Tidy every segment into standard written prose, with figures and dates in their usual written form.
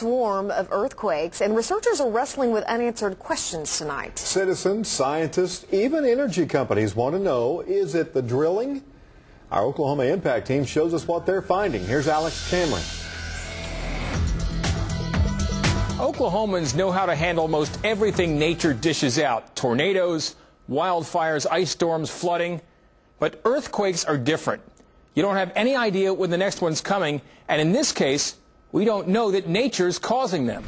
swarm of earthquakes, and researchers are wrestling with unanswered questions tonight. Citizens, scientists, even energy companies want to know, is it the drilling? Our Oklahoma Impact team shows us what they're finding. Here's Alex Canley. Oklahomans know how to handle most everything nature dishes out. Tornadoes, wildfires, ice storms, flooding. But earthquakes are different. You don't have any idea when the next one's coming, and in this case, we don't know that nature's causing them.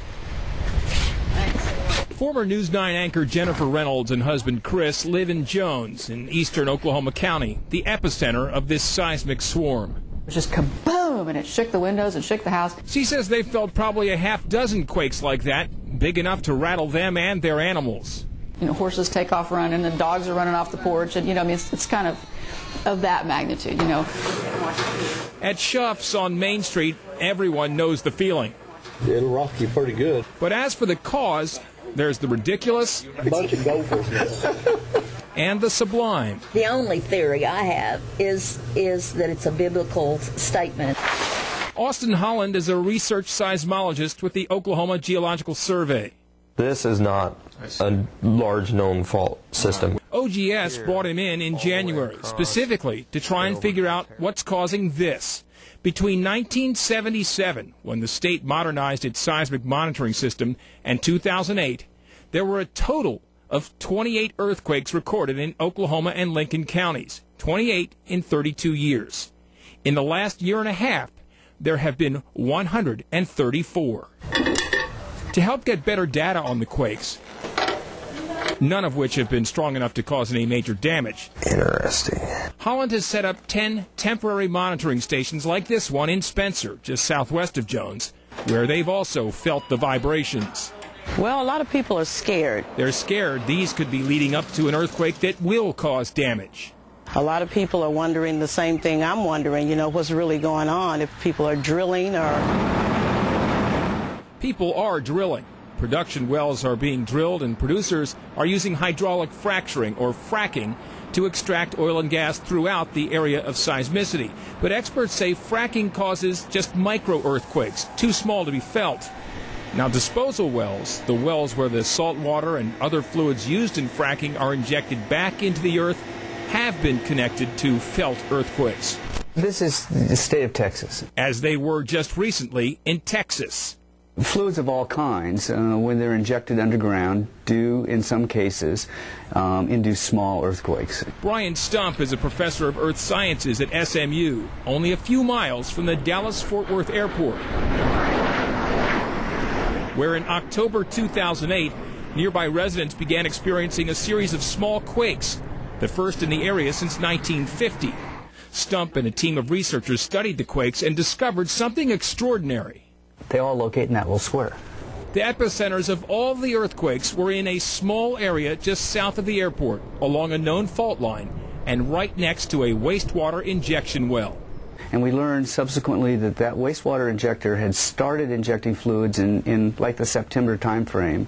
Former News 9 anchor Jennifer Reynolds and husband Chris live in Jones in eastern Oklahoma County, the epicenter of this seismic swarm. It was just kaboom, and it shook the windows and shook the house. She says they felt probably a half-dozen quakes like that, big enough to rattle them and their animals. You know, horses take off running, the dogs are running off the porch, and, you know, I mean, it's kind of that magnitude, you know. At Schuff's on Main Street, everyone knows the feeling. It'll rock you pretty good. But as for the cause, there's the ridiculous, A bunch of gophers. and the sublime. The only theory I have is that it's a biblical statement. Austin Holland is a research seismologist with the Oklahoma Geological Survey. This is not a large known fault system. OGS brought him in January, specifically to try and figure out what's causing this. Between 1977, when the state modernized its seismic monitoring system, and 2008, there were a total of 28 earthquakes recorded in Oklahoma and Lincoln counties, 28 in 32 years. In the last year and a half, there have been 134. To help get better data on the quakes, none of which have been strong enough to cause any major damage. Interesting. Holland has set up 10 temporary monitoring stations like this one in Spencer, just southwest of Jones, where they've also felt the vibrations. Well, a lot of people are scared. They're scared these could be leading up to an earthquake that will cause damage. A lot of people are wondering the same thing I'm wondering, you know, what's really going on, if people are drilling or... People are drilling. Production wells are being drilled, and producers are using hydraulic fracturing, or fracking, to extract oil and gas throughout the area of seismicity. But experts say fracking causes just micro-earthquakes, too small to be felt. Now, disposal wells, the wells where the salt water and other fluids used in fracking are injected back into the earth, have been connected to felt earthquakes. This is the state of Texas. As they were just recently in Texas. Fluids of all kinds, when they're injected underground, do, in some cases, induce small earthquakes. Brian Stump is a professor of earth sciences at SMU, only a few miles from the Dallas-Fort Worth airport, where in October 2008, nearby residents began experiencing a series of small quakes, the first in the area since 1950. Stump and a team of researchers studied the quakes and discovered something extraordinary. They all locate in that little square. The epicenters of all the earthquakes were in a small area just south of the airport, along a known fault line, and right next to a wastewater injection well. And we learned subsequently that that wastewater injector had started injecting fluids in like the September time frame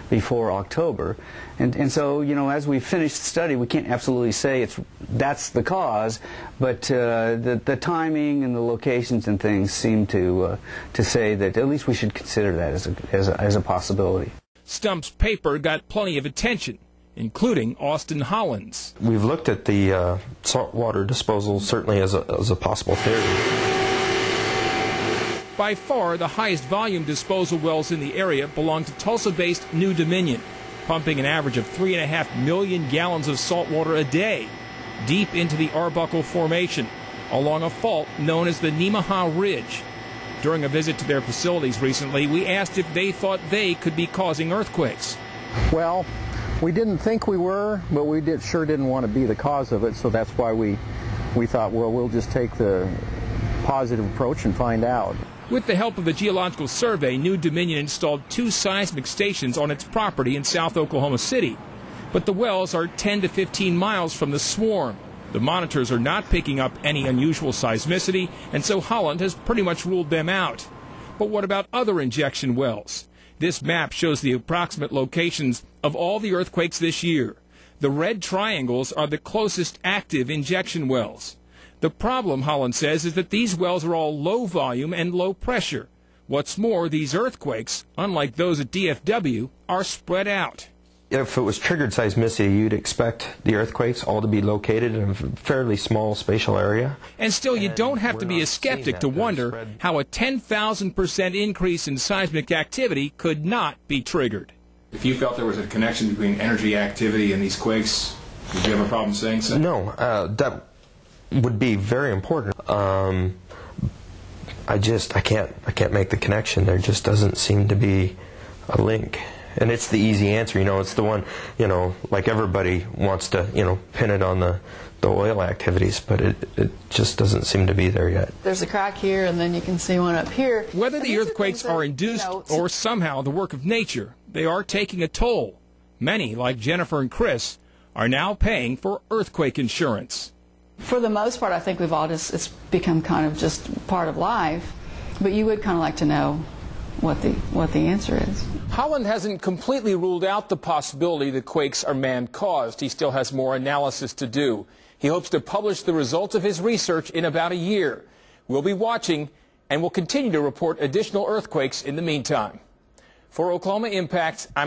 before October. And so, you know, as we finished the study, we can't absolutely say that's the cause, but the timing and the locations and things seem to say that at least we should consider that as a possibility. Stump's paper got plenty of attention, including Austin Holland's. We've looked at the saltwater disposal certainly as a possible theory. By far, the highest volume disposal wells in the area belong to Tulsa-based New Dominion, pumping an average of 3.5 million gallons of salt water a day, deep into the Arbuckle Formation, along a fault known as the Nemaha Ridge. During a visit to their facilities recently, we asked if they thought they could be causing earthquakes. Well, we didn't think we were, but we sure didn't want to be the cause of it, so that's why we thought, well, we'll just take the positive approach and find out. With the help of the Geological Survey, New Dominion installed 2 seismic stations on its property in South Oklahoma City. But the wells are 10 to 15 miles from the swarm. The monitors are not picking up any unusual seismicity, and so Holland has pretty much ruled them out. But what about other injection wells? This map shows the approximate locations of all the earthquakes this year. The red triangles are the closest active injection wells. The problem, Holland says, is that these wells are all low volume and low pressure, What's more, these earthquakes, unlike those at DFW, are spread out. If it was triggered seismicity, you'd expect the earthquakes all to be located in a fairly small spatial area. And still, you don't have to be a skeptic to wonder how a 10,000% increase in seismic activity could not be triggered. If you felt there was a connection between energy activity and these quakes, would you have a problem saying so? No, that would be very important. I can't make the connection. There just doesn't seem to be a link. And it's the easy answer, it's the one, like everybody wants to, pin it on the oil activities, but it just doesn't seem to be there yet. There's a crack here, and then you can see one up here. Whether the earthquakes are induced or somehow the work of nature, they are taking a toll. Many, like Jennifer and Chris, are now paying for earthquake insurance. For the most part, I think we've all it's become kind of just part of life, but you would kind of like to know what the answer is. Holland hasn't completely ruled out the possibility that quakes are man-caused. He still has more analysis to do. He hopes to publish the results of his research in about a year. We'll be watching, and will continue to report additional earthquakes in the meantime. For Oklahoma Impact, I'm